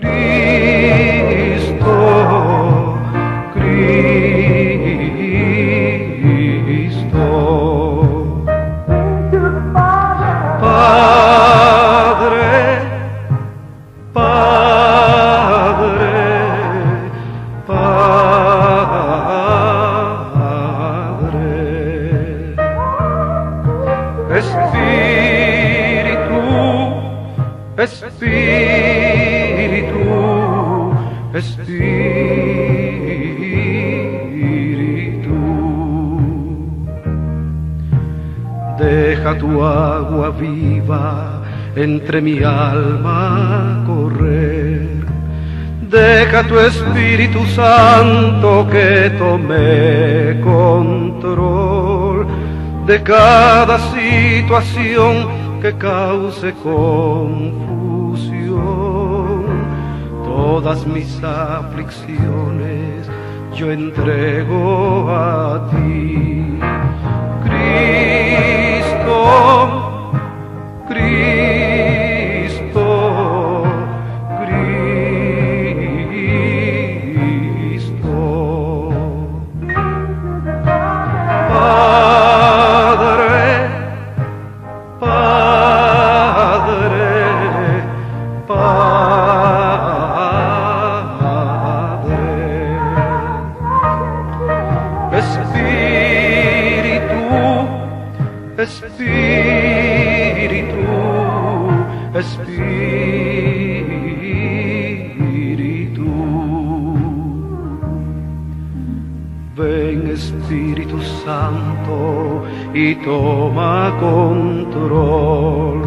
Cristo, Cristo. Padre, Padre, Padre. Espíritu, Espíritu, Espíritu. Deja tu agua viva entre mi alma correr. Deja tu Espíritu Santo que tome control de cada situación que cause confusión. Todas mis aflicciones yo entrego a ti. Cristo, Cristo, Cristo. Padre, Padre, Padre. Espíritu, Espíritu, Espíritu. Ven Espíritu Santo y toma control.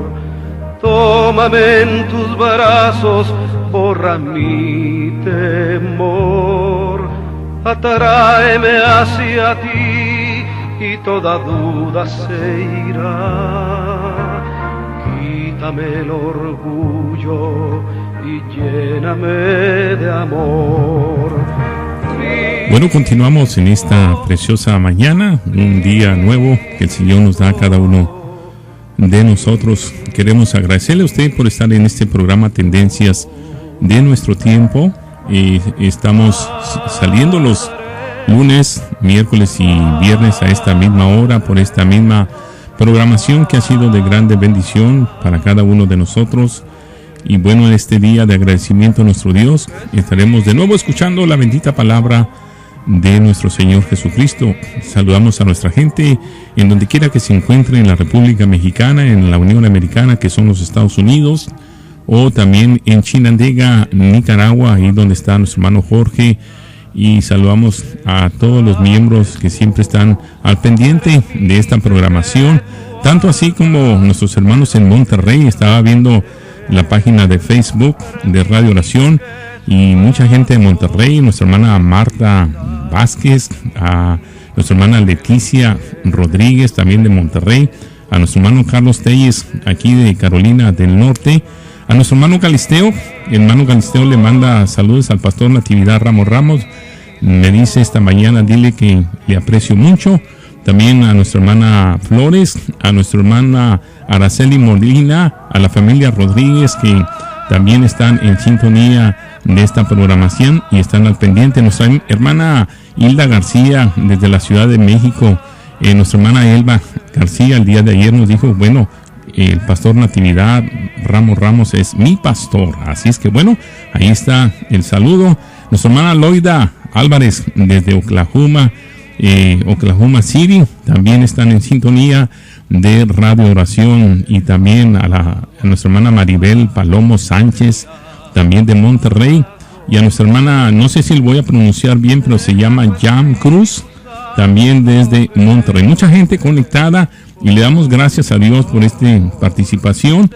Tómame en tus brazos, borra mi temor. Atráeme hacia ti y toda duda se irá. Quítame el orgullo y lléname de amor. Bueno, continuamos en esta preciosa mañana, un día nuevo que el Señor nos da a cada uno de nosotros. Queremos agradecerle a usted por estar en este programa Tendencias de Nuestro Tiempo. Estamos saliendo los lunes, miércoles y viernes a esta misma hora por esta misma programación que ha sido de grande bendición para cada uno de nosotros. Y bueno, en este día de agradecimiento a nuestro Dios estaremos de nuevo escuchando la bendita palabra de nuestro Señor Jesucristo. Saludamos a nuestra gente en donde quiera que se encuentre en la República Mexicana, en la Unión Americana, que son los Estados Unidos, o también en Chinandega, Nicaragua, ahí donde está nuestro hermano Jorge. Y saludamos a todos los miembros que siempre están al pendiente de esta programación, tanto así como nuestros hermanos en Monterrey. Estaba viendo la página de Facebook de Radio Oración y mucha gente de Monterrey, nuestra hermana Marta Vázquez, a nuestra hermana Leticia Rodríguez también de Monterrey, a nuestro hermano Carlos Telles aquí de Carolina del Norte, a nuestro hermano Galisteo. El hermano Galisteo le manda saludos al pastor Natividad Ramos Ramos. Me dice esta mañana, dile que le aprecio mucho. También a nuestra hermana Flores, a nuestra hermana Araceli Molina, a la familia Rodríguez que también están en sintonía de esta programación y están al pendiente. Nuestra hermana Hilda García desde la Ciudad de México, nuestra hermana Elba García el día de ayer nos dijo, bueno, el pastor Natividad Ramos Ramos es mi pastor. Así es que bueno, ahí está el saludo. Nuestra hermana Loida Álvarez desde Oklahoma City, también están en sintonía de Radio Oración. Y también a nuestra hermana Maribel Palomo Sánchez, también de Monterrey. Y a nuestra hermana, no sé si lo voy a pronunciar bien, pero se llama Jam Cruz, también desde Monterrey. Mucha gente conectada y le damos gracias a Dios por esta participación,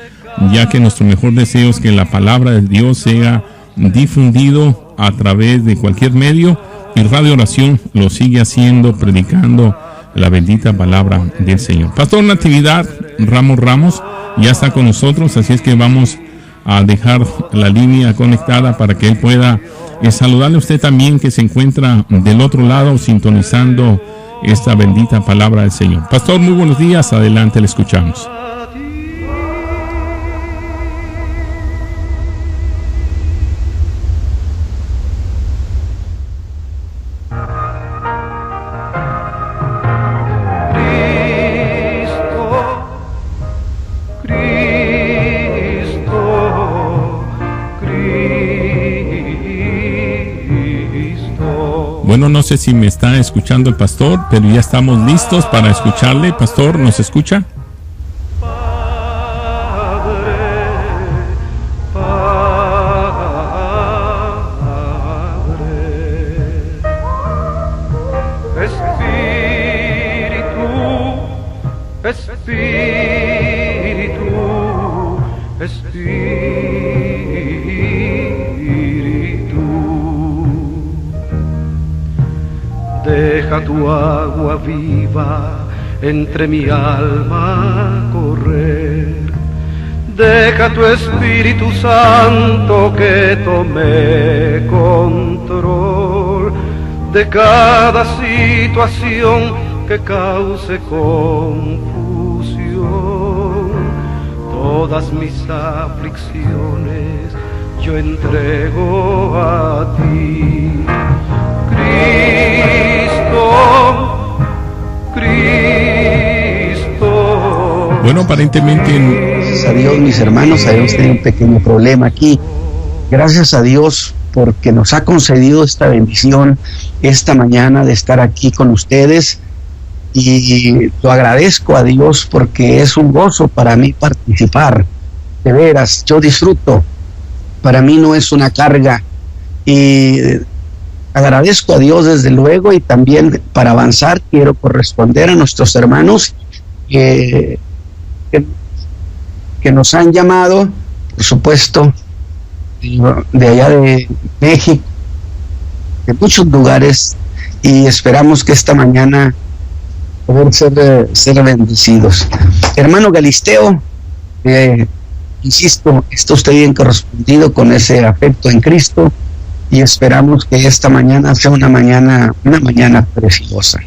ya que nuestro mejor deseo es que la palabra de Dios sea difundido a través de cualquier medio, y Radio Oración lo sigue haciendo, predicando la bendita palabra del Señor. Pastor Natividad Ramos Ramos ya está con nosotros, así es que vamos a dejar la línea conectada para que él pueda saludarle a usted también que se encuentra del otro lado sintonizando esta bendita palabra del Señor. Pastor, muy buenos días, adelante, le escuchamos. Bueno, no sé si me está escuchando el pastor, pero ya estamos listos para escucharle. Pastor, ¿nos escucha? Deja tu agua viva entre mi alma correr. Deja tu Espíritu Santo que tome control de cada situación que cause confusión. Todas mis aflicciones yo entrego a ti. Cristo. Bueno, aparentemente... Gracias a Dios, mis hermanos, habíamos tenido un pequeño problema aquí. Gracias a Dios porque nos ha concedido esta bendición esta mañana de estar aquí con ustedes, y lo agradezco a Dios porque es un gozo para mí participar. De veras, yo disfruto. Para mí no es una carga, y agradezco a Dios desde luego, y también para avanzar quiero corresponder a nuestros hermanos que nos han llamado, por supuesto, de allá de México, de muchos lugares, y esperamos que esta mañana poder ser bendecidos. Hermano Galisteo, insisto, está usted bien correspondido con ese afecto en Cristo, y esperamos que esta mañana sea una mañana preciosa.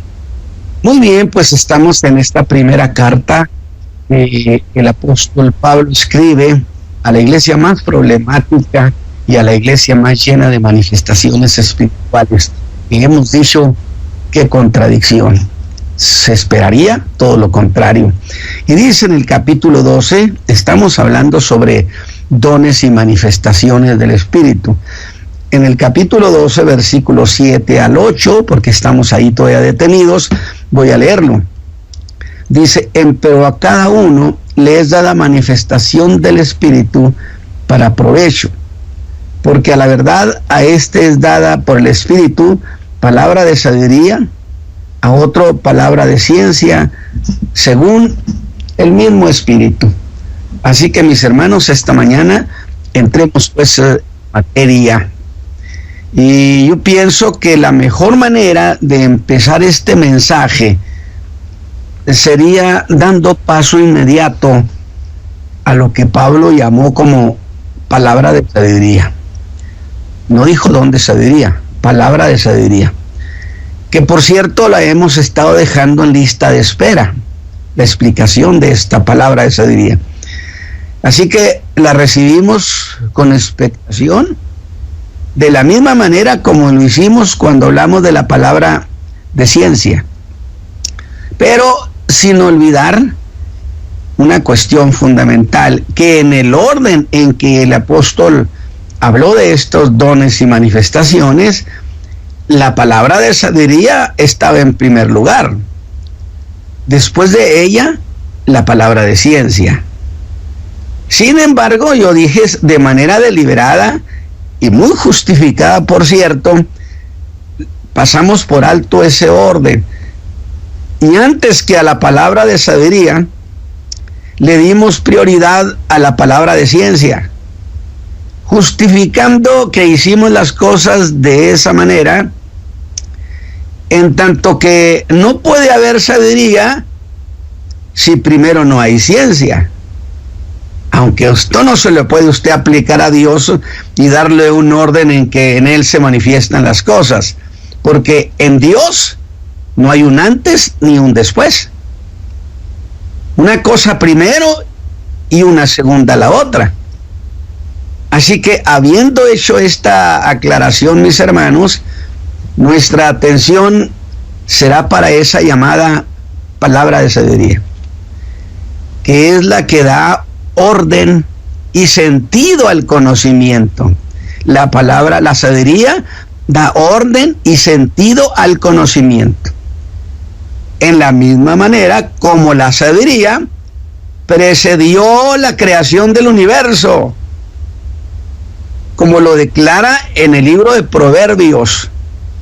Muy bien, pues estamos en esta primera carta que el apóstol Pablo escribe a la iglesia más problemática y a la iglesia más llena de manifestaciones espirituales. Y hemos dicho, qué contradicción. Se esperaría todo lo contrario. Y dice en el capítulo 12, estamos hablando sobre dones y manifestaciones del Espíritu. En el capítulo 12, versículos 7 al 8, porque estamos ahí todavía detenidos, voy a leerlo. Dice, pero a cada uno le es dada manifestación del Espíritu para provecho, porque a la verdad a este es dada por el Espíritu palabra de sabiduría, a otro palabra de ciencia, según el mismo Espíritu. Así que, mis hermanos, esta mañana entremos pues en materia. Y yo pienso que la mejor manera de empezar este mensaje sería dando paso inmediato a lo que Pablo llamó como palabra de sabiduría. No dijo don de sabiduría, palabra de sabiduría, que por cierto la hemos estado dejando en lista de espera, la explicación de esta palabra de sabiduría. Así que la recibimos con expectación, de la misma manera como lo hicimos cuando hablamos de la palabra de ciencia, pero sin olvidar una cuestión fundamental, que en el orden en que el apóstol habló de estos dones y manifestaciones, la palabra de sabiduría estaba en primer lugar. Después de ella, la palabra de ciencia. Sin embargo, yo dije de manera deliberada y muy justificada, por cierto, pasamos por alto ese orden. Y antes que a la palabra de sabiduría, le dimos prioridad a la palabra de ciencia, justificando que hicimos las cosas de esa manera, en tanto que no puede haber sabiduría si primero no hay ciencia. Aunque esto no se le puede usted aplicar a Dios y darle un orden en que en Él se manifiestan las cosas, porque en Dios no hay un antes ni un después. Una cosa primero y una segunda la otra. Así que, habiendo hecho esta aclaración, mis hermanos, nuestra atención será para esa llamada palabra de sabiduría, que es la que da orden y sentido al conocimiento. La palabra, la sabiduría, da orden y sentido al conocimiento. En la misma manera como la sabiduría precedió la creación del universo, como lo declara en el libro de Proverbios.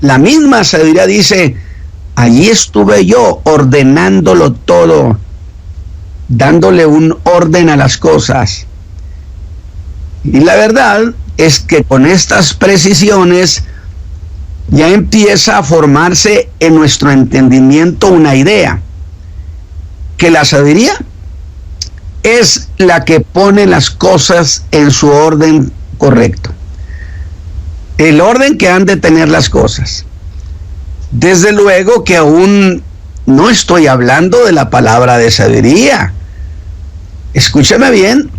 La misma sabiduría dice: allí estuve yo ordenándolo todo, dándole un orden a las cosas. Y la verdad es que con estas precisiones ya empieza a formarse en nuestro entendimiento una idea, que la sabiduría es la que pone las cosas en su orden correcto, el orden que han de tener las cosas. Desde luego que aún no estoy hablando de la palabra de sabiduría. Escúcheme bien,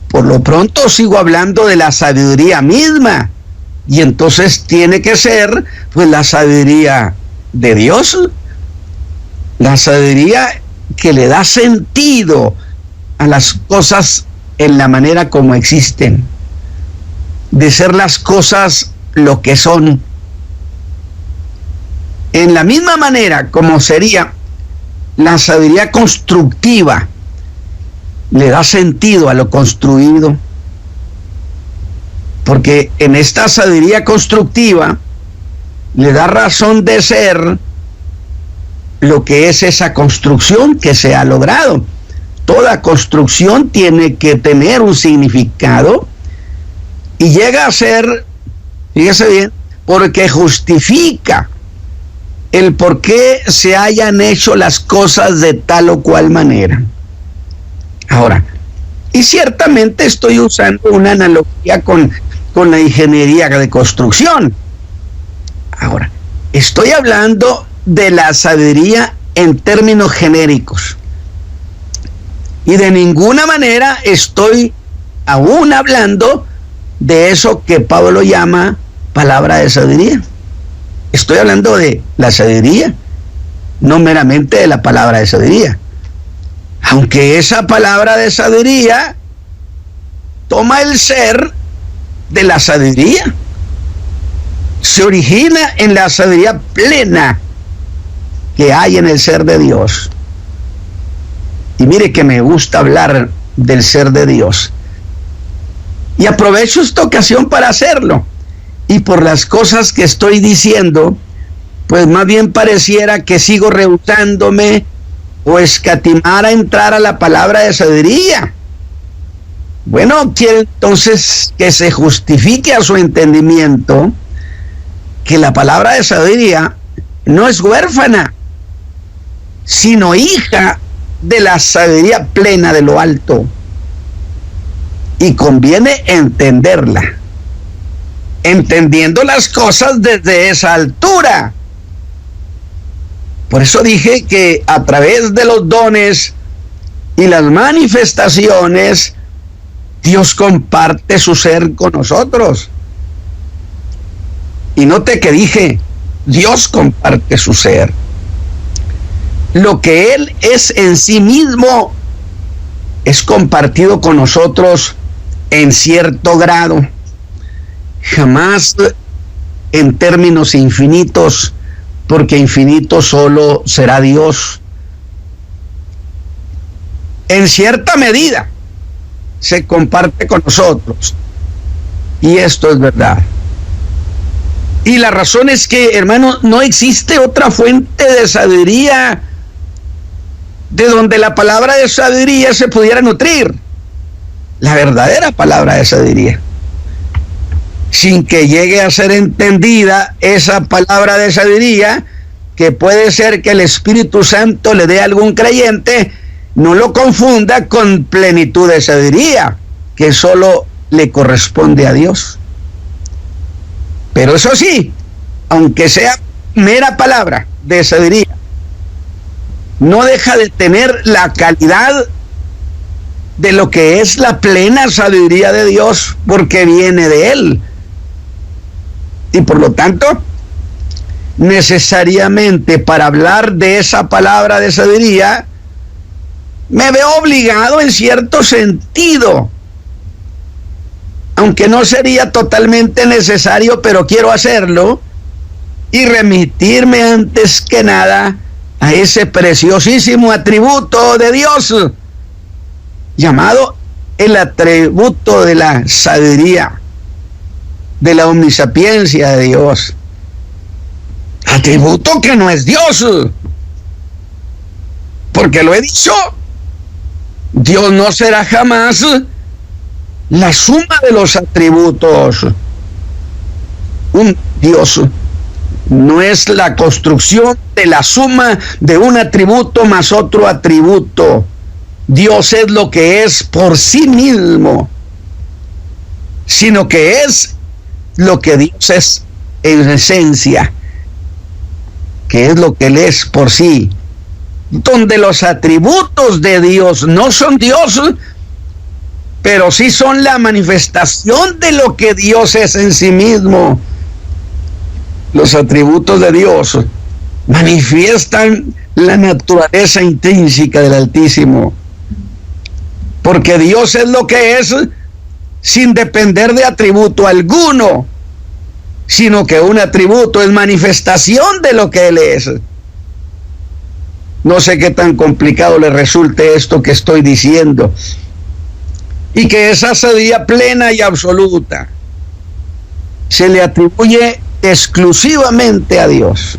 por lo pronto sigo hablando de la sabiduría misma, y entonces tiene que ser pues la sabiduría de Dios, la sabiduría que le da sentido a las cosas en la manera como existen, de ser las cosas lo que son. En la misma manera como sería la sabiduría constructiva, le da sentido a lo construido, porque en esta sabiduría constructiva le da razón de ser lo que es esa construcción que se ha logrado. Toda construcción tiene que tener un significado y llega a ser, fíjese bien, porque justifica el por qué se hayan hecho las cosas de tal o cual manera. Ahora, y ciertamente estoy usando una analogía con la ingeniería de construcción. Ahora, estoy hablando de la sabiduría en términos genéricos. Y de ninguna manera estoy aún hablando de eso que Pablo llama palabra de sabiduría. Estoy hablando de la sabiduría, no meramente de la palabra de sabiduría. Aunque esa palabra de sabiduría toma el ser de la sabiduría, se origina en la sabiduría plena que hay en el ser de Dios. Y mire que me gusta hablar del ser de Dios. Y aprovecho esta ocasión para hacerlo. Y por las cosas que estoy diciendo, pues más bien pareciera que sigo rehusándome o escatimar a entrar a la palabra de sabiduría. Bueno, quiere entonces que se justifique a su entendimiento que la palabra de sabiduría no es huérfana, sino hija de la sabiduría plena de lo alto. Y conviene entenderla, entendiendo las cosas desde esa altura. Por eso dije que a través de los dones y las manifestaciones, Dios comparte su ser con nosotros. Y note que dije, Dios comparte su ser. Lo que Él es en sí mismo es compartido con nosotros en cierto grado. Jamás en términos infinitos, porque infinito solo será Dios. En cierta medida se comparte con nosotros. Y esto es verdad. Y la razón es que, hermano, no existe otra fuente de sabiduría de donde la palabra de sabiduría se pudiera nutrir. La verdadera palabra de sabiduría. Sin que llegue a ser entendida esa palabra de sabiduría, que puede ser que el Espíritu Santo le dé a algún creyente, no lo confunda con plenitud de sabiduría, que solo le corresponde a Dios. Pero eso sí, aunque sea mera palabra de sabiduría, no deja de tener la calidad de lo que es la plena sabiduría de Dios, porque viene de Él. Y por lo tanto, necesariamente para hablar de esa palabra de sabiduría, me veo obligado en cierto sentido aunque no sería totalmente necesario, pero quiero hacerlo y remitirme antes que nada a ese preciosísimo atributo de Dios, llamado el atributo de la sabiduría, de la omnisapiencia de Dios. Atributo que no es Dios, porque lo he dicho, Dios no será jamás la suma de los atributos. Un Dios no es la construcción de la suma de un atributo más otro atributo. Dios es lo que es por sí mismo, sino que es lo que Dios es en esencia, que es lo que Él es por sí. Donde los atributos de Dios no son Dios, pero sí son la manifestación de lo que Dios es en sí mismo. Los atributos de Dios manifiestan la naturaleza intrínseca del Altísimo, porque Dios es lo que es sin depender de atributo alguno, sino que un atributo es manifestación de lo que Él es. No sé qué tan complicado le resulte esto que estoy diciendo, y que esa sabiduría plena y absoluta se le atribuye exclusivamente a Dios.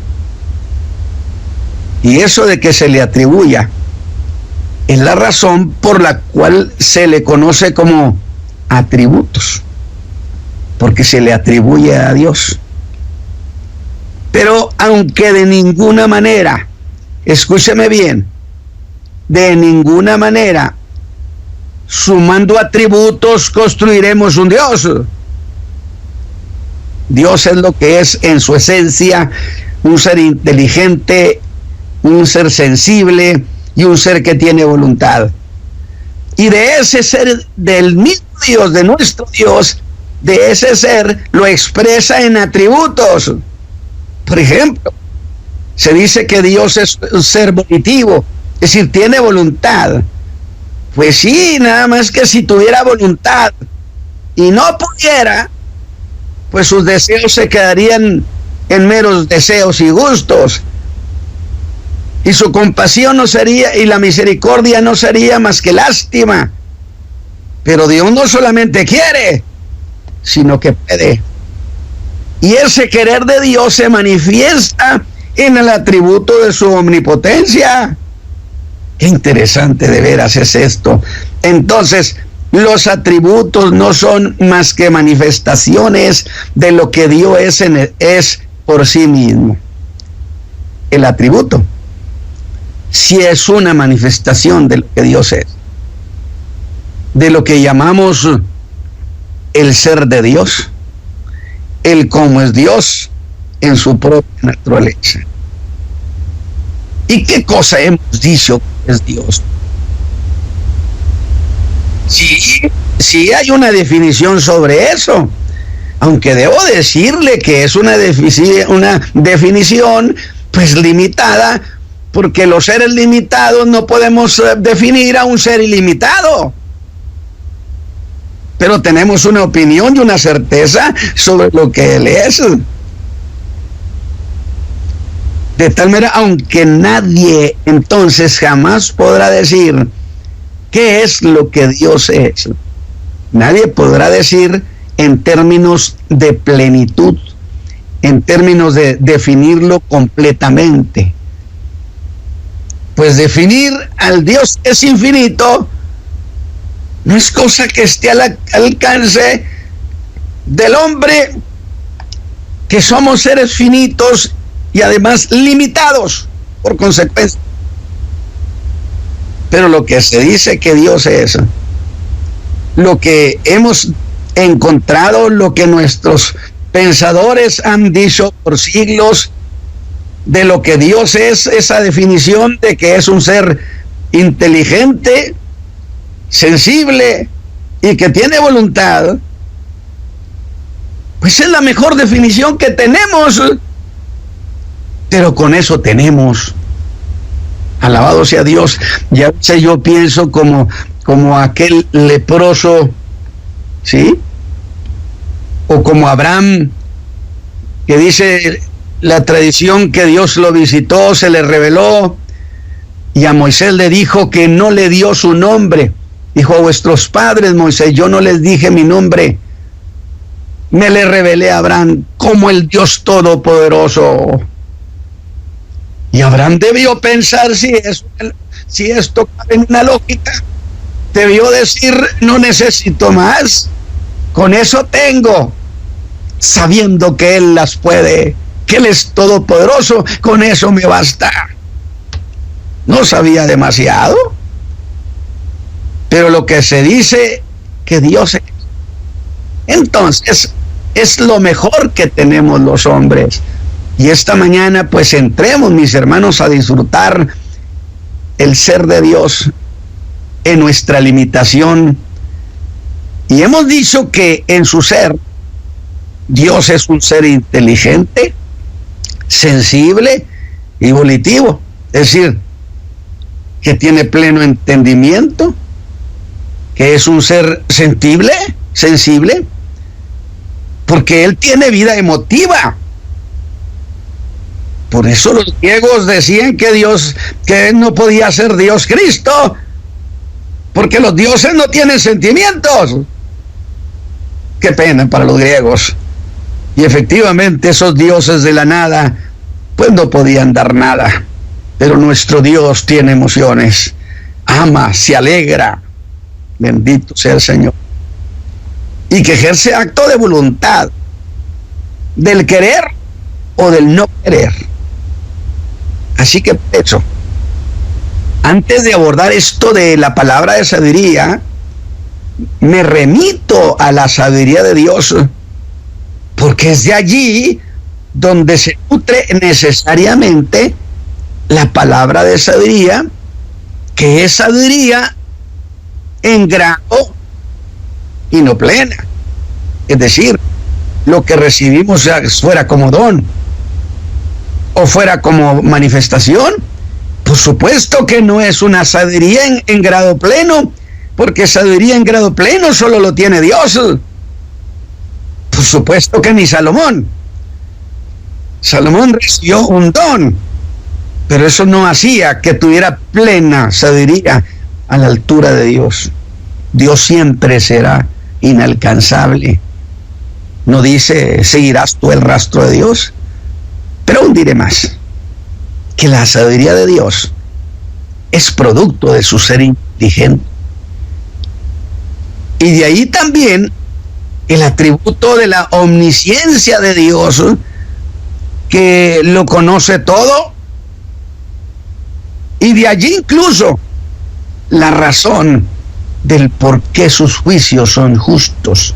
Y eso de que se le atribuya es la razón por la cual se le conoce como atributos, porque se le atribuye a Dios. Pero aunque de ninguna manera, escúcheme bien, de ninguna manera sumando atributos construiremos un Dios. Dios es lo que es en su esencia, un ser inteligente, un ser sensible y un ser que tiene voluntad. Y de ese ser, del mismo Dios, de nuestro Dios, de ese ser lo expresa en atributos. Por ejemplo, se dice que Dios es un ser volitivo, es decir, tiene voluntad. Pues sí, nada más que si tuviera voluntad y no pudiera, pues sus deseos se quedarían en meros deseos y gustos. Y su compasión no sería, y la misericordia no sería más que lástima. Pero Dios no solamente quiere, sino que puede. Y ese querer de Dios se manifiesta en el atributo de su omnipotencia. Qué interesante de veras es esto. Entonces, los atributos no son más que manifestaciones de lo que Dios es por sí mismo. El atributo sí es una manifestación de lo que Dios es, de lo que llamamos el ser de Dios, el cómo es Dios en su propia naturaleza. ¿Y qué cosa hemos dicho que es Dios? Sí hay una definición sobre eso, aunque debo decirle que es una definición pues limitada, porque los seres limitados no podemos definir a un ser ilimitado. Pero tenemos una opinión y una certeza sobre lo que Él es. De tal manera, aunque nadie entonces jamás podrá decir qué es lo que Dios es, nadie podrá decir en términos de plenitud, en términos de definirlo completamente. Pues definir al Dios que es infinito no es cosa que esté al alcance del hombre, que somos seres finitos y además limitados por consecuencia. Pero lo que se dice que Dios es, lo que hemos encontrado, lo que nuestros pensadores han dicho por siglos de lo que Dios es, esa definición de que es un ser inteligente, sensible y que tiene voluntad, pues es la mejor definición que tenemos. Pero con eso tenemos, alabado sea Dios. Ya sé, yo pienso como aquel leproso, ¿sí?, como Abraham, que dice la tradición que Dios lo visitó, se le reveló, y a Moisés le dijo que no le dio su nombre. Dijo: a vuestros padres, Moisés, yo no les dije mi nombre. Me le revelé a Abraham como el Dios Todopoderoso. Y Abraham debió pensar, si esto cabe en una lógica, debió decir: no necesito más, con eso tengo, sabiendo que Él las puede, que Él es todopoderoso, con eso me basta. No sabía demasiado, pero lo que se dice que Dios es. Entonces, es lo mejor que tenemos los hombres. Y esta mañana, pues entremos, mis hermanos, a disfrutar el ser de Dios en nuestra limitación. Y hemos dicho que en su ser, Dios es un ser inteligente, sensible y volitivo. Es decir, que tiene pleno entendimiento, que es un ser sensible, porque Él tiene vida emotiva. Por eso los griegos decían que Él no podía ser Dios Cristo, porque los dioses no tienen sentimientos. Qué pena para los griegos. Y efectivamente esos dioses de la nada, pues no podían dar nada. Pero nuestro Dios tiene emociones, ama, se alegra, bendito sea el Señor, y que ejerce acto de voluntad, del querer o del no querer. Así que, por eso, antes de abordar esto de la palabra de sabiduría, me remito a la sabiduría de Dios, porque es de allí donde se nutre necesariamente la palabra de sabiduría, que es sabiduría en grado y no plena. Es decir, lo que recibimos fuera como don o fuera como manifestación, por supuesto que no es una sabiduría en grado pleno, porque sabiduría en grado pleno solo lo tiene Dios. Por supuesto que ni Salomón. Salomón recibió un don, pero eso no hacía que tuviera plena sabiduría a la altura de Dios. Dios siempre será inalcanzable. No dice: seguirás tú el rastro de Dios. Pero aún diré más, que la sabiduría de Dios es producto de su ser inteligente. Y de ahí también el atributo de la omnisciencia de Dios, que lo conoce todo. Y de allí incluso la razón del por qué sus juicios son justos.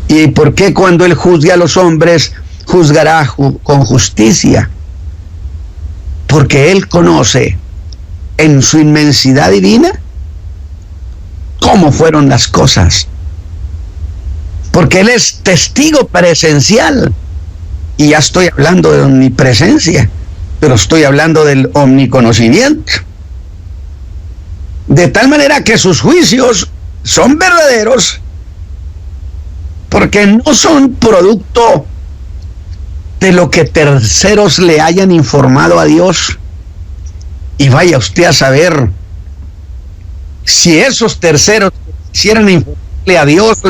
Y por qué cuando Él juzgue a los hombres, juzgará con justicia. Porque Él conoce en su inmensidad divina cómo fueron las cosas. Porque Él es testigo presencial. Y ya estoy hablando de omnipresencia, pero estoy hablando del omniconocimiento. De tal manera que sus juicios son verdaderos, porque no son producto de lo que terceros le hayan informado a Dios. Y vaya usted a saber si esos terceros quisieran informarle a Dios,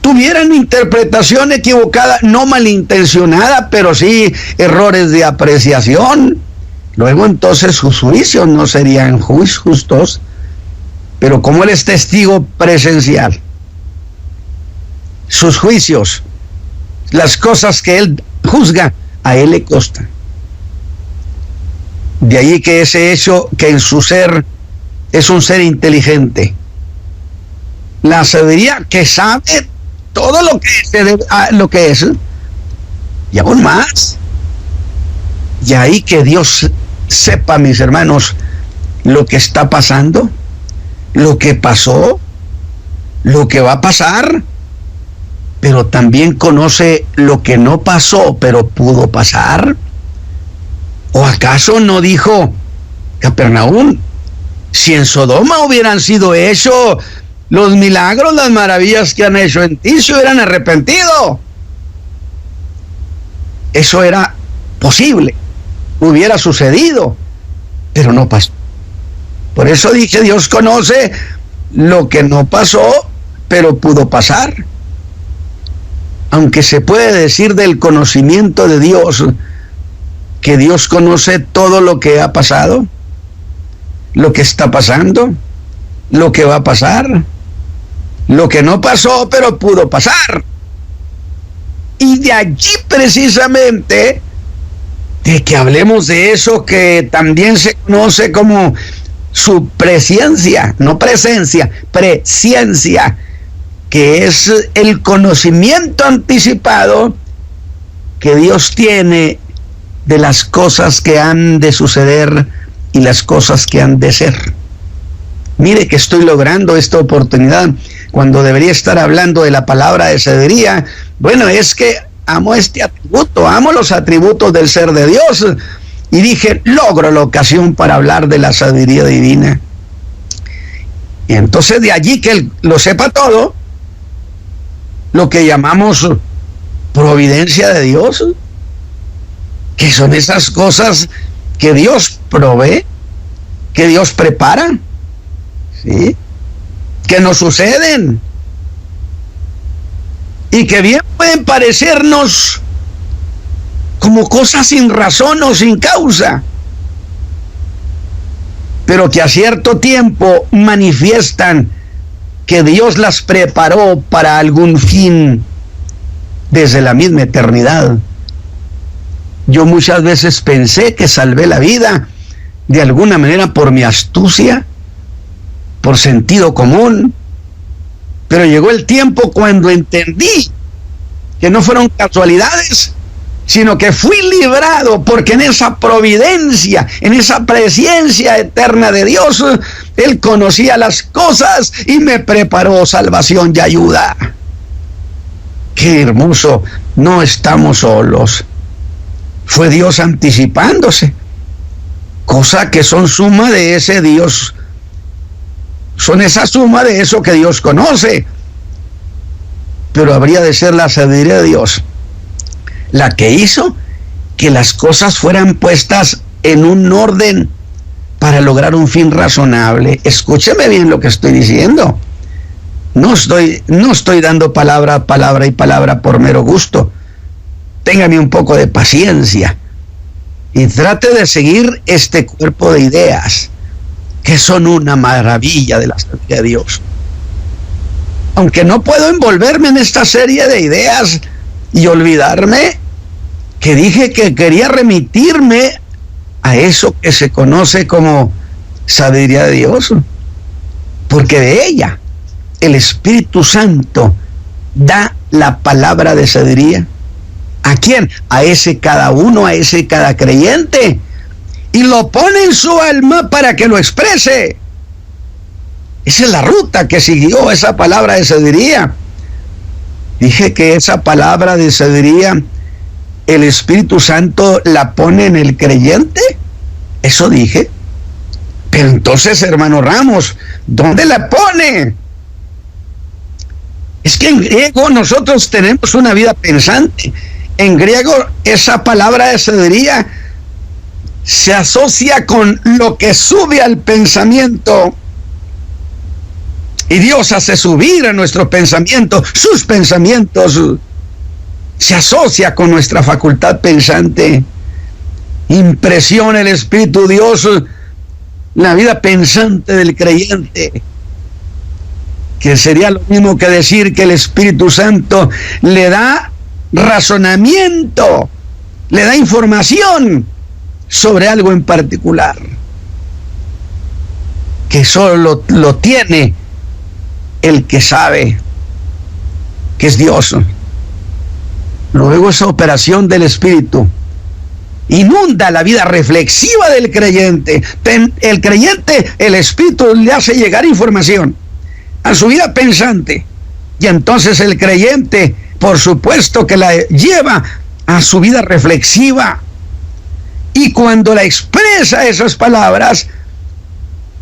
tuvieran interpretación equivocada, no malintencionada, pero sí errores de apreciación. Luego entonces sus juicios no serían justos, pero como Él es testigo presencial, sus juicios, las cosas que Él juzga, a Él le costan. De ahí que ese hecho, que en su ser es un ser inteligente, la sabiduría que sabe todo lo que es, y aún más. Y ahí que Dios sepa, mis hermanos, lo que está pasando, lo que pasó, lo que va a pasar, pero también conoce lo que no pasó, pero pudo pasar. ¿O acaso no dijo Capernaum: si en Sodoma hubieran sido hechos los milagros, las maravillas que han hecho en ti se hubieran arrepentido. Eso era posible, hubiera sucedido, pero no pasó. Por eso dije, Dios conoce lo que no pasó, pero pudo pasar. Aunque se puede decir del conocimiento de Dios, que Dios conoce todo lo que ha pasado, lo que está pasando, lo que va a pasar, lo que no pasó, pero pudo pasar. Y de allí precisamente, de que hablemos de eso que también se conoce como su presciencia, no presencia, presciencia, que es el conocimiento anticipado que Dios tiene de las cosas que han de suceder y las cosas que han de ser. Mire que estoy logrando esta oportunidad cuando debería estar hablando de la palabra de sabiduría. Bueno, es que amo este atributo, amo los atributos del ser de Dios. Y dije, logro la ocasión para hablar de la sabiduría divina. Y entonces de allí que él lo sepa todo, lo que llamamos providencia de Dios, que son esas cosas que Dios provee, que Dios prepara, ¿sí?, que nos suceden y que bien pueden parecernos como cosas sin razón o sin causa, pero que a cierto tiempo manifiestan que Dios las preparó para algún fin desde la misma eternidad. Yo muchas veces pensé que salvé la vida de alguna manera por mi astucia, por sentido común, pero llegó el tiempo cuando entendí que no fueron casualidades, sino que fui librado, porque en esa providencia, en esa presciencia eterna de Dios, Él conocía las cosas y me preparó salvación y ayuda. Qué hermoso, no estamos solos. Fue Dios anticipándose, cosa que son suma de ese Dios, son esa suma de eso que Dios conoce, pero habría de ser la sabiduría de Dios la que hizo que las cosas fueran puestas en un orden para lograr un fin razonable. Escúcheme bien lo que estoy diciendo. No estoy dando palabra por mero gusto. Téngame un poco de paciencia y trate de seguir este cuerpo de ideas que son una maravilla de la sabiduría de Dios. Aunque no puedo envolverme en esta serie de ideas y olvidarme que dije que quería remitirme a eso que se conoce como sabiduría de Dios, porque de ella el Espíritu Santo da la palabra de sabiduría. ¿A quién? A ese cada uno, a ese cada creyente, y lo pone en su alma para que lo exprese. Esa es la ruta que siguió esa palabra de sabiduría. Dije que esa palabra de sabiduría el Espíritu Santo la pone en el creyente. Eso dije. Pero entonces, hermano Ramos, ¿dónde la pone? Es que en griego nosotros tenemos una vida pensante. En griego esa palabra de sabiduría se asocia con lo que sube al pensamiento. Y Dios hace subir a nuestro pensamiento, sus pensamientos. Se asocia con nuestra facultad pensante. Impresiona el Espíritu Dios la vida pensante del creyente, que sería lo mismo que decir que el Espíritu Santo le da razonamiento, le da información sobre algo en particular, que solo lo tiene el que sabe, que es Dios. Luego esa operación del Espíritu inunda la vida reflexiva del creyente. El creyente, el Espíritu le hace llegar información a su vida pensante, y entonces el creyente, por supuesto, que la lleva a su vida reflexiva, y cuando la expresa esas palabras,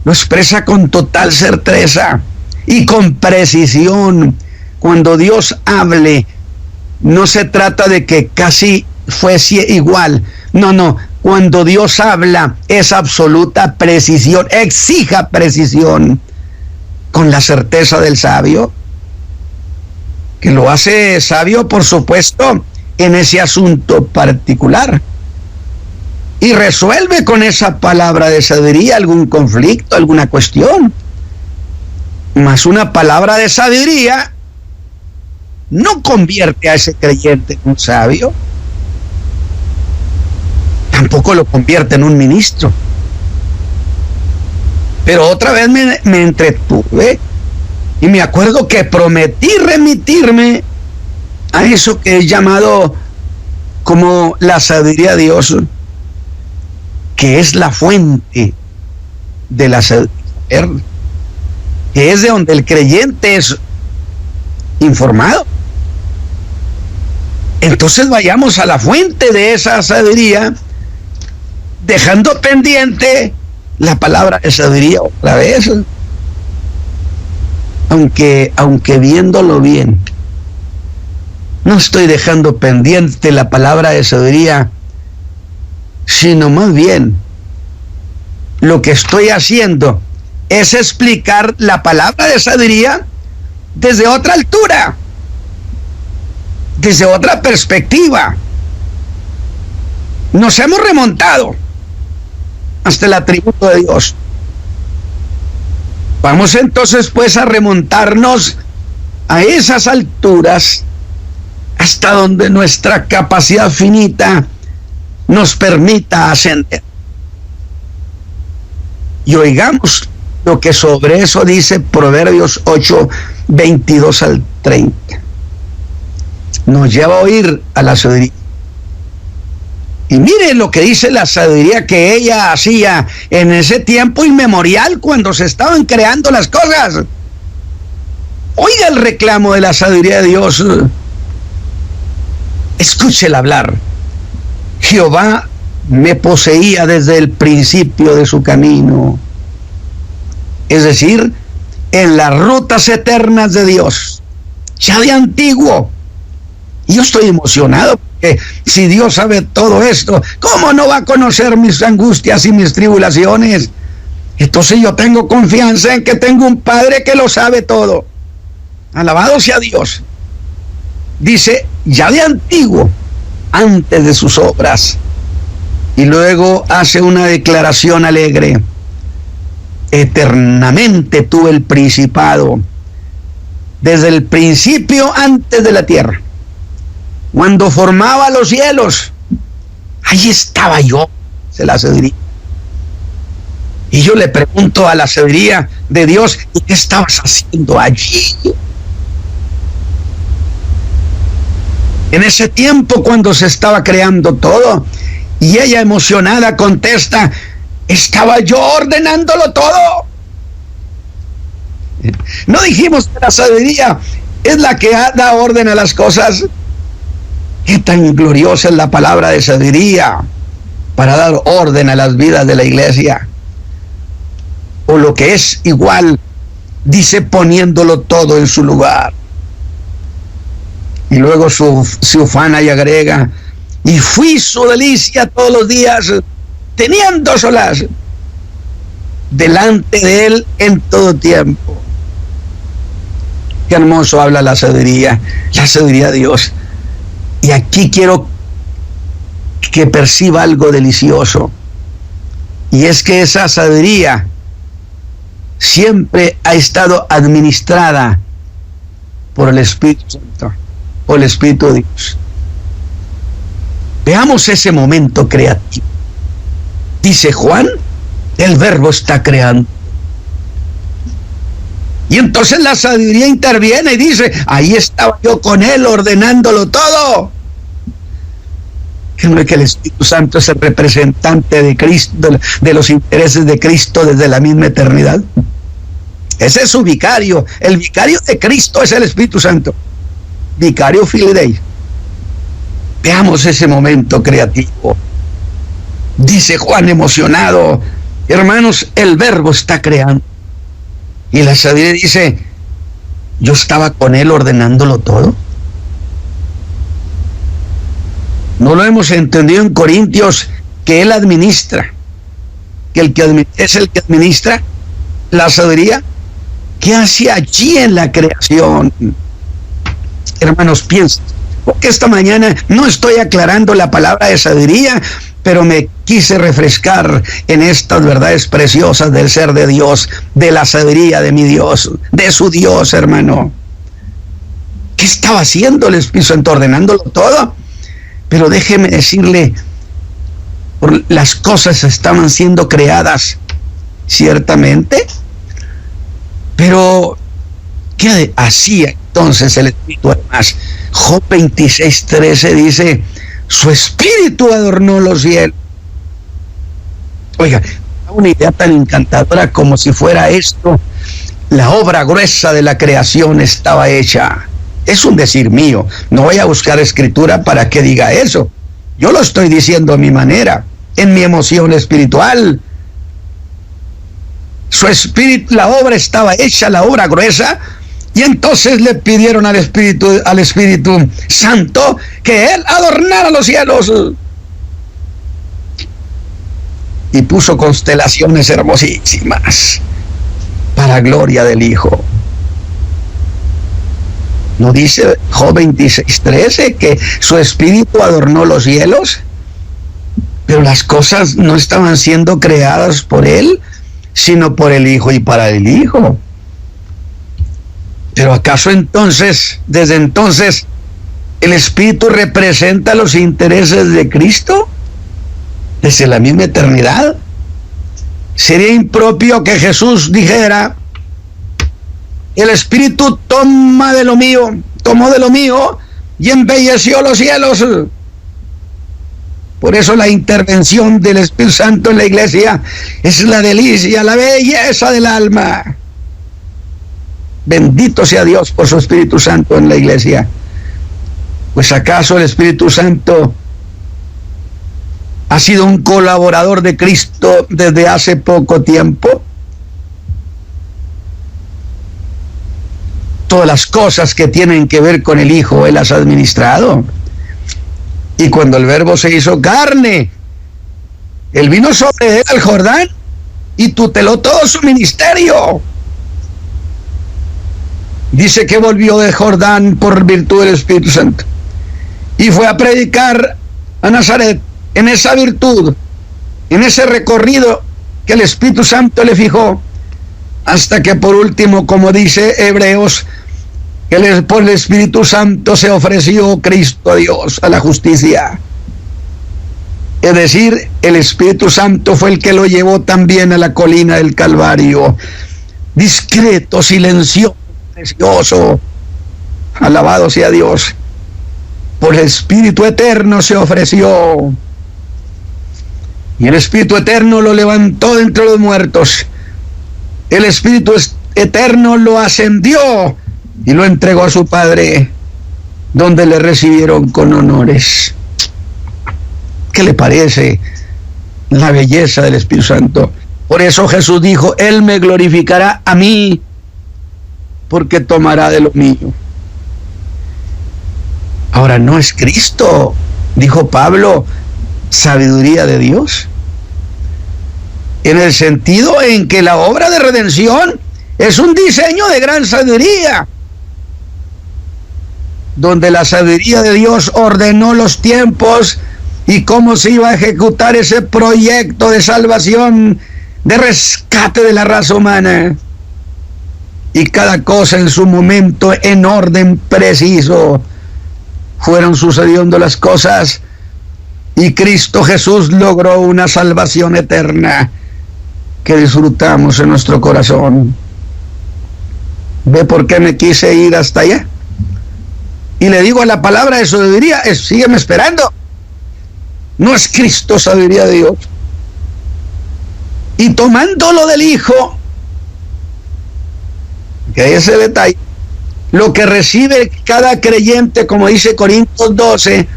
lo expresa con total certeza, y con precisión. Cuando Dios hable, no se trata de que casi fuese igual. No. Cuando Dios habla es absoluta precisión. Exija precisión. Con la certeza del sabio, que lo hace sabio, por supuesto, en ese asunto particular. Y resuelve con esa palabra de sabiduría algún conflicto, alguna cuestión. Mas una palabra de sabiduría no convierte a ese creyente en un sabio. Tampoco lo convierte en un ministro. Pero otra vez me entretuve y me acuerdo que prometí remitirme a eso que es llamado como la sabiduría de Dios, que es la fuente de la sabiduría, que es de donde el creyente es informado. Entonces vayamos a la fuente de esa sabiduría, dejando pendiente la palabra de sabiduría otra vez. Aunque viéndolo bien, no estoy dejando pendiente la palabra de sabiduría, sino más bien lo que estoy haciendo es explicar la palabra de sabiduría desde otra altura, desde otra perspectiva. Nos hemos remontado hasta el atributo de Dios. Vamos entonces pues a remontarnos a esas alturas hasta donde nuestra capacidad finita nos permita ascender. Y oigamos lo que sobre eso dice Proverbios 8, 22 al 30. Nos lleva a oír a la sabiduría. Y mire lo que dice la sabiduría que ella hacía en ese tiempo inmemorial cuando se estaban creando las cosas. Oiga el reclamo de la sabiduría de Dios. Escúchela hablar. Jehová me poseía desde el principio de su camino. Es decir, en las rutas eternas de Dios, ya de antiguo. Y yo estoy emocionado porque si Dios sabe todo esto, ¿cómo no va a conocer mis angustias y mis tribulaciones? Entonces yo tengo confianza en que tengo un Padre que lo sabe todo. Alabado sea Dios. Dice, ya de antiguo, antes de sus obras. Y luego hace una declaración alegre. Eternamente tuve el principado, desde el principio antes de la tierra. Cuando formaba los cielos, ahí estaba yo, se la sabiduría. Y yo le pregunto a la sabiduría de Dios, ¿y qué estabas haciendo allí? En ese tiempo cuando se estaba creando todo, y ella emocionada contesta, estaba yo ordenándolo todo. ¿No dijimos que la sabiduría es la que da orden a las cosas? Qué tan gloriosa es la palabra de sabiduría para dar orden a las vidas de la iglesia. O lo que es igual, dice poniéndolo todo en su lugar. Y luego se ufana y agrega, y fui su delicia todos los días, teniéndolas delante de él en todo tiempo. Qué hermoso habla la sabiduría de Dios. Y aquí quiero que perciba algo delicioso. Y es que esa sabiduría siempre ha estado administrada por el Espíritu Santo, por el Espíritu de Dios. Veamos ese momento creativo. Dice Juan, el Verbo está creando. Y entonces la sabiduría interviene y dice, ahí estaba yo con él ordenándolo todo. ¿Creen que el Espíritu Santo es el representante de Cristo, de los intereses de Cristo desde la misma eternidad? Ese es su vicario. El vicario de Cristo es el Espíritu Santo. Vicario Filii Dei. Veamos ese momento creativo. Dice Juan emocionado, hermanos, el Verbo está creando. Y la sabiduría dice, yo estaba con Él ordenándolo todo. No lo hemos entendido en Corintios, que Él administra, que es el que administra la sabiduría. ¿Qué hace allí en la creación? Hermanos, piensen, porque esta mañana no estoy aclarando la palabra de sabiduría, pero me quise refrescar en estas verdades preciosas del ser de Dios, de la sabiduría de mi Dios, de su Dios, hermano. ¿Qué estaba haciendo el Espíritu Santo? Ordenándolo todo. Pero déjeme decirle, las cosas estaban siendo creadas, ciertamente, pero ¿qué hacía entonces el Espíritu? Además, Job 26:13 dice, su Espíritu adornó los cielos. Oiga, una idea tan encantadora como si fuera esto, la obra gruesa de la creación estaba hecha. Es un decir mío, no voy a buscar escritura para que diga eso. Yo lo estoy diciendo a mi manera, en mi emoción espiritual. Su espíritu, la obra estaba hecha, la obra gruesa, y entonces le pidieron al Espíritu Santo que Él adornara los cielos. Y puso constelaciones hermosísimas para gloria del Hijo. ¿No dice Job 26:13 que su Espíritu adornó los cielos? Pero las cosas no estaban siendo creadas por Él, sino por el Hijo y para el Hijo. Pero ¿acaso entonces, desde entonces, el Espíritu representa los intereses de Cristo? Desde la misma eternidad. Sería impropio que Jesús dijera, el Espíritu tomó de lo mío y embelleció los cielos. Por eso la intervención del Espíritu Santo en la iglesia es la delicia, la belleza del alma. Bendito sea Dios por su Espíritu Santo en la iglesia. Pues ¿acaso el Espíritu Santo ha sido un colaborador de Cristo desde hace poco tiempo? Todas las cosas que tienen que ver con el Hijo, Él las ha administrado. Y cuando el Verbo se hizo carne, Él vino sobre Él al Jordán y tuteló todo su ministerio. Dice que volvió de Jordán por virtud del Espíritu Santo y fue a predicar a Nazaret en esa virtud, en ese recorrido que el Espíritu Santo le fijó, hasta que por último, como dice Hebreos, que por el Espíritu Santo se ofreció Cristo a Dios, a la justicia. Es decir, el Espíritu Santo fue el que lo llevó también a la colina del Calvario, discreto, silencioso, precioso. Alabado sea Dios. Por el Espíritu Eterno se ofreció. Y el Espíritu Eterno lo levantó de entre los muertos. El Espíritu Eterno lo ascendió y lo entregó a su Padre, donde le recibieron con honores. ¿Qué le parece la belleza del Espíritu Santo? Por eso Jesús dijo, Él me glorificará a mí, porque tomará de lo mío. Ahora, ¿no es Cristo, dijo Pablo, sabiduría de Dios? En el sentido en que la obra de redención es un diseño de gran sabiduría, donde la sabiduría de Dios ordenó los tiempos y cómo se iba a ejecutar ese proyecto de salvación, de rescate de la raza humana, y cada cosa en su momento, en orden preciso, fueron sucediendo las cosas, y Cristo Jesús logró una salvación eterna que disfrutamos en nuestro corazón. ¿Ve por qué me quise ir hasta allá? Y le digo, a la palabra de sabiduría, sígueme esperando. No es Cristo sabiduría de Dios. Y tomándolo del Hijo, que ese detalle, lo que recibe cada creyente, como dice Corintios 12,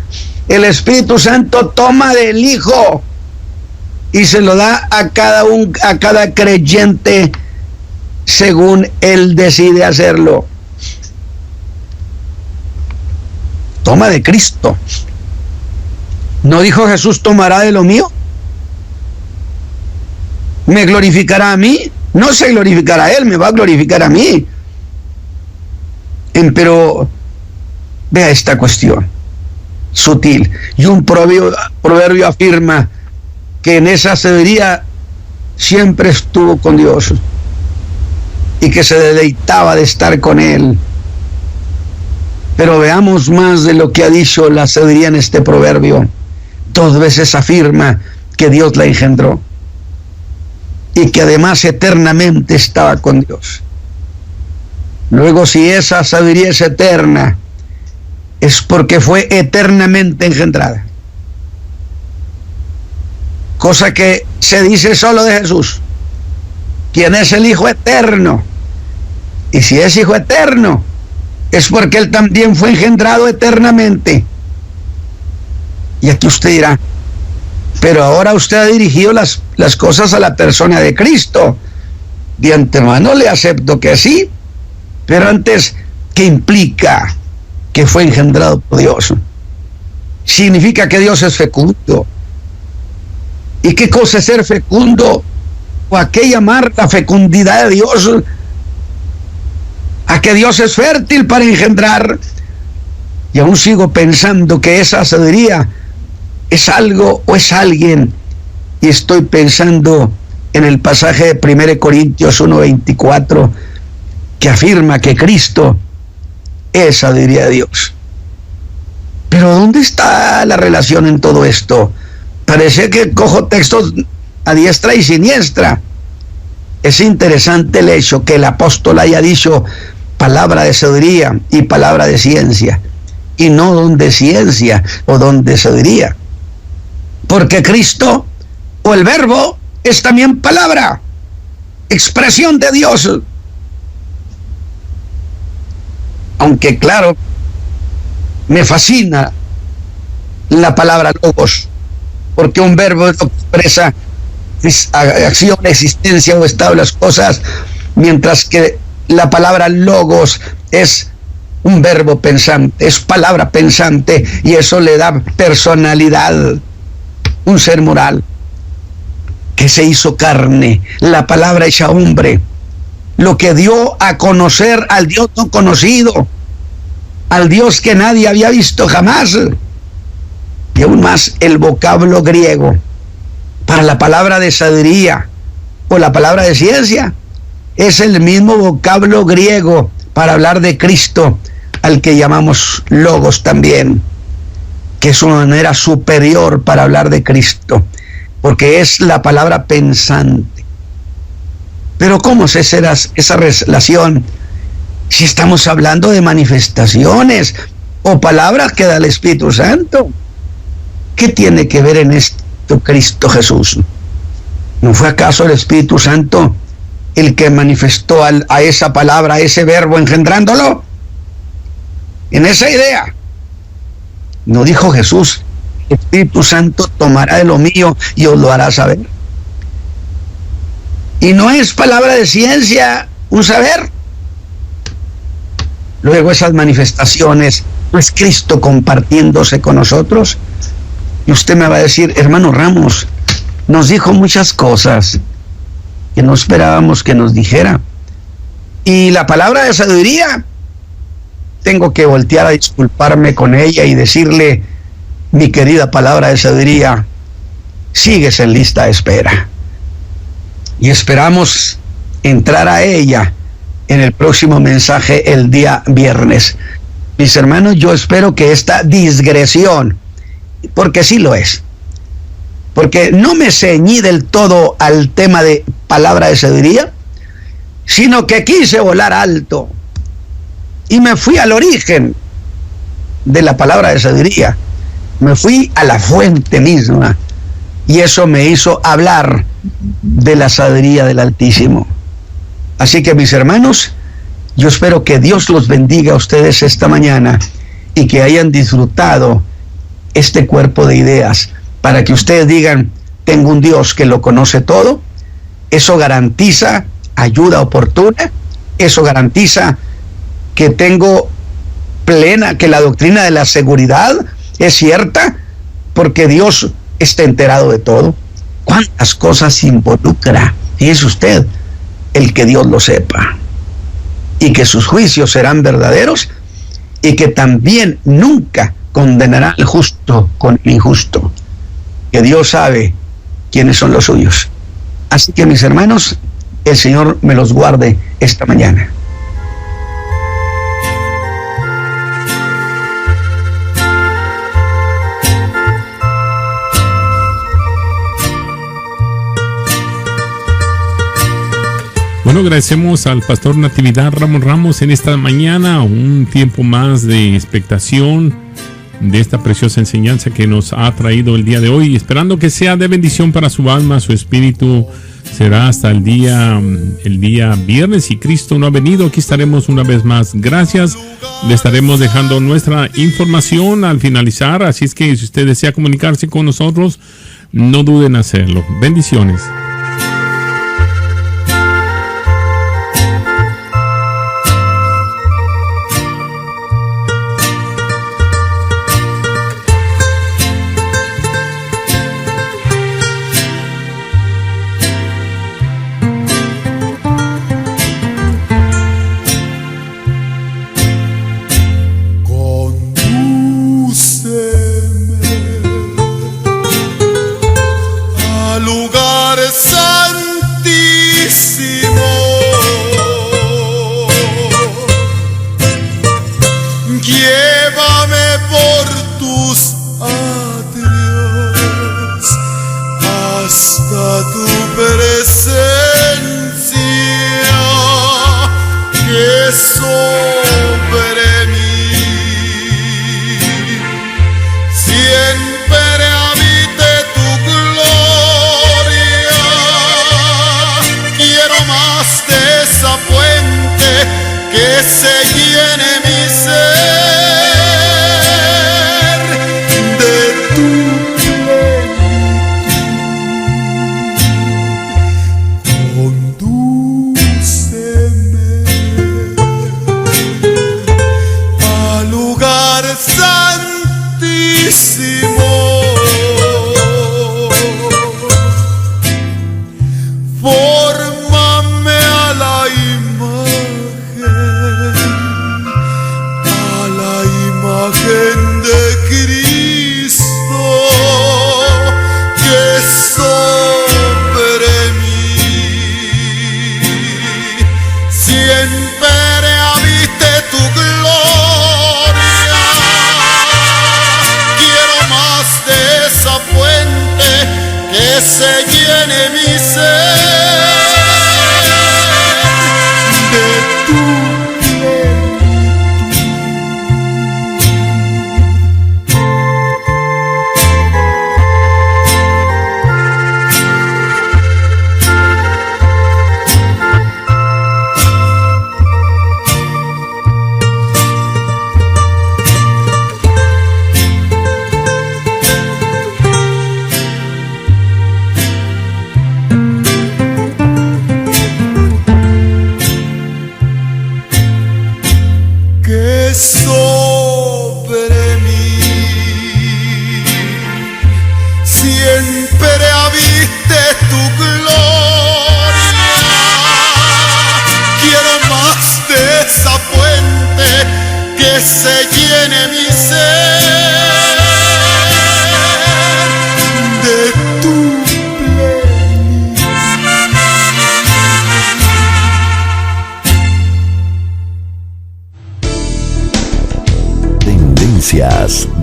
el Espíritu Santo toma del Hijo y se lo da a cada creyente según Él decide hacerlo. toma de Cristo. ¿No dijo Jesús, tomará de lo mío? ¿Me glorificará a mí? No se glorificará a él, me va a glorificar a mí. Pero vea esta cuestión sutil. Y un proverbio afirma que en esa sabiduría siempre estuvo con Dios y que se deleitaba de estar con él. Pero veamos más de lo que ha dicho la sabiduría en este proverbio. 2 veces afirma que Dios la engendró y que además eternamente estaba con Dios. Luego, si esa sabiduría es eterna, es porque fue eternamente engendrada. Cosa que se dice solo de Jesús, quien es el Hijo eterno. Y si es Hijo eterno, es porque Él también fue engendrado eternamente. Y aquí usted dirá, pero ahora usted ha dirigido las cosas a la persona de Cristo. De antemano le acepto que sí, pero antes, ¿qué implica que fue engendrado por Dios? Significa que Dios es fecundo. ¿Y qué cosa es ser fecundo? ¿O a qué llamar la fecundidad de Dios? ¿A que Dios es fértil para engendrar? Y aún sigo pensando que esa sabiduría es algo o es alguien. Y estoy pensando en el pasaje de 1 Corintios 1:24, que afirma que Cristo es sabiduría de Dios. Pero ¿dónde está la relación en todo esto? Parece que cojo textos a diestra y siniestra. Es interesante el hecho que el apóstol haya dicho palabra de sabiduría y palabra de ciencia, y no don de ciencia o don de sabiduría. Porque Cristo, o el verbo, es también palabra, expresión de Dios. Aunque claro, me fascina la palabra logos, porque un verbo es lo que expresa acción, existencia o estado de las cosas, mientras que la palabra logos es un verbo pensante, es palabra pensante, y eso le da personalidad, un ser moral que se hizo carne, la palabra hecha hombre, lo que dio a conocer al Dios no conocido, al Dios que nadie había visto jamás. Y aún más, el vocablo griego para la palabra de sabiduría o la palabra de ciencia es el mismo vocablo griego para hablar de Cristo, al que llamamos logos también, que es una manera superior para hablar de Cristo, porque es la palabra pensante. Pero ¿cómo es esa relación si estamos hablando de manifestaciones o palabras que da el Espíritu Santo? ¿Qué tiene que ver en esto Cristo Jesús? ¿No fue acaso el Espíritu Santo el que manifestó a esa palabra, a ese verbo, engendrándolo? En esa idea, ¿no dijo Jesús, el Espíritu Santo tomará de lo mío y os lo hará saber? Y no es palabra de ciencia un saber. Luego esas manifestaciones, ¿no es Cristo compartiéndose con nosotros? Y usted me va a decir, hermano Ramos, nos dijo muchas cosas que no esperábamos que nos dijera. Y la palabra de sabiduría, tengo que voltear a disculparme con ella y decirle, mi querida palabra de sabiduría, sigues en lista de espera. Y esperamos entrar a ella en el próximo mensaje el día viernes. Mis hermanos, yo espero que esta digresión, porque sí lo es, porque no me ceñí del todo al tema de palabra de sabiduría, sino que quise volar alto y me fui al origen de la palabra de sabiduría, me fui a la fuente misma, y eso me hizo hablar de la sabiduría del Altísimo. Así que, mis hermanos, yo espero que Dios los bendiga a ustedes esta mañana y que hayan disfrutado este cuerpo de ideas, para que ustedes digan, tengo un Dios que lo conoce todo. Eso garantiza ayuda oportuna, eso garantiza que tengo plena, que la doctrina de la seguridad es cierta, porque Dios está enterado de todo. ¿Cuántas cosas involucra, fíjese usted, el que Dios lo sepa? Y que sus juicios serán verdaderos, y que también nunca condenará al justo con el injusto. Que Dios sabe quiénes son los suyos. Así que, mis hermanos, el Señor me los guarde esta mañana. Bueno, agradecemos al pastor Natividad Ramos en esta mañana, un tiempo más de expectación de esta preciosa enseñanza que nos ha traído el día de hoy, esperando que sea de bendición para su alma, su espíritu. Será hasta el día viernes, si Cristo no ha venido. Aquí estaremos una vez más. Gracias. Le estaremos dejando nuestra información al finalizar, así es que si usted desea comunicarse con nosotros, no duden en hacerlo. Bendiciones.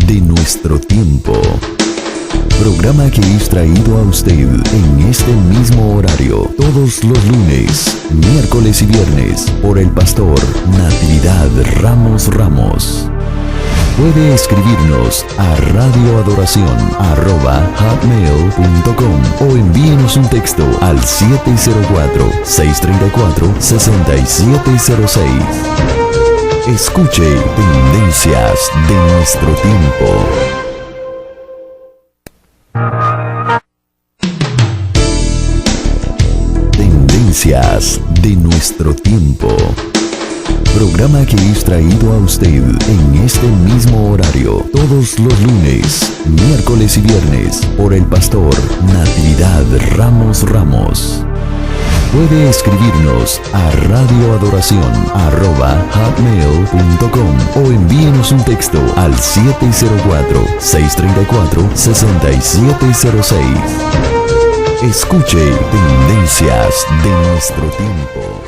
De nuestro tiempo. Programa que es traído a usted en este mismo horario todos los lunes, miércoles y viernes por el pastor Natividad Ramos. Puede escribirnos a radioadoración@hotmail.com o envíenos un texto al 704-634-6706. Escuche Tendencias de nuestro tiempo. Tendencias de nuestro tiempo. Programa que es traído a usted en este mismo horario todos los lunes, miércoles y viernes por el pastor Natividad Ramos Ramos. Puede escribirnos a radioadoración@hotmail.com o envíenos un texto al 704-634-6706. Escuche Tendencias de nuestro tiempo.